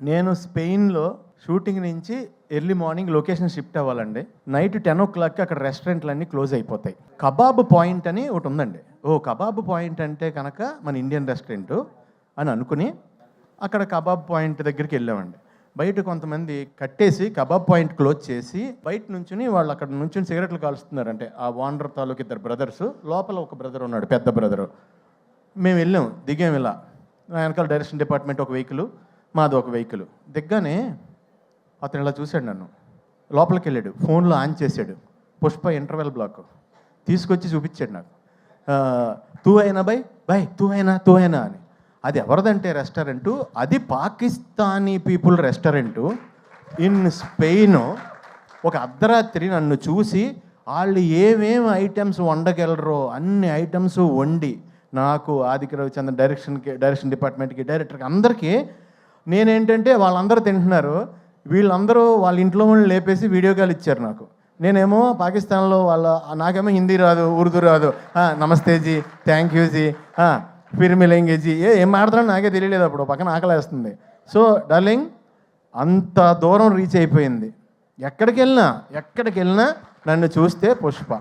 నేను స్పెయిన్‌లో షూటింగ్ నుంచి early morning location shift అవ్వాలండి. నైట్ 10:00కి అక్కడ రెస్టారెంట్‌లన్నీ క్లోజ్ అయిపోతాయి. కబాబ్ పాయింట్ అని ఒకటి ఉందండి. కబాబ్ పాయింట్ అంటే కనుక మన ఇండియన్ రెస్టారెంటు అని అనుకుని అక్కడ కబాబ్ పాయింట్ దగ్గరికి వెళ్ళామండి. బయట కొంతమంది కట్టేసి కబాబ్ పాయింట్ క్లోజ్ చేసి బయట నుంచుని వాళ్ళు అక్కడ నుంచుని సిగరెట్లు కాలుస్తున్నారంటే ఆ ఓనర్ తాలూకు ఇద్దరు బ్రదర్స్, లోపల ఒక బ్రదర్ ఉన్నాడు, పెద్ద బ్రదరు. మేము వెళ్ళాం, దిగాం ఇలా. వెనకాల డైరెక్షన్ డిపార్ట్మెంట్ ఒక వెహికల్, మాది ఒక వెహికల్. దిగ్గానే అతను ఇలా చూశాడు నన్ను, లోపలికి వెళ్ళాడు, ఫోన్లో ఆన్ చేశాడు, పుష్ప ఇంటర్వెల్ బ్లాక్ తీసుకొచ్చి చూపించాడు నాకు. తూ అయినా బై తూ అయినా అని. అది ఎవరిదంటే రెస్టారెంటు, అది Pakistani people restaurant in Spain. ఒక అర్ధరాత్రి నన్ను చూసి వాళ్ళు ఏమేమి ఐటమ్స్ వండగలరో అన్ని ఐటమ్స్ వండి నాకు, ఆదిత్య రవిచంద్ర డైరెక్షన్ డిపార్ట్మెంట్కి, డైరెక్టర్కి, అందరికీ నేనేంటంటే వాళ్ళందరూ తింటున్నారు, వీళ్ళందరూ వాళ్ళ ఇంట్లో వాళ్ళని లేపేసి వీడియో కాల్ ఇచ్చారు నాకు. నేనేమో పాకిస్తాన్లో నాకేమో హిందీ రాదు, ఉర్దూ రాదు. నమస్తే G, thank you G, Phir మిలేంగే G, ఏం మాట్లాడుతున్నా నాకే తెలియలేదు. అప్పుడు పక్కన ఆకలేస్తుంది. సో డార్లింగ్, అంత దూరం రీచ్ అయిపోయింది. ఎక్కడికి వెళ్ళినా నన్ను చూస్తే పుష్ప.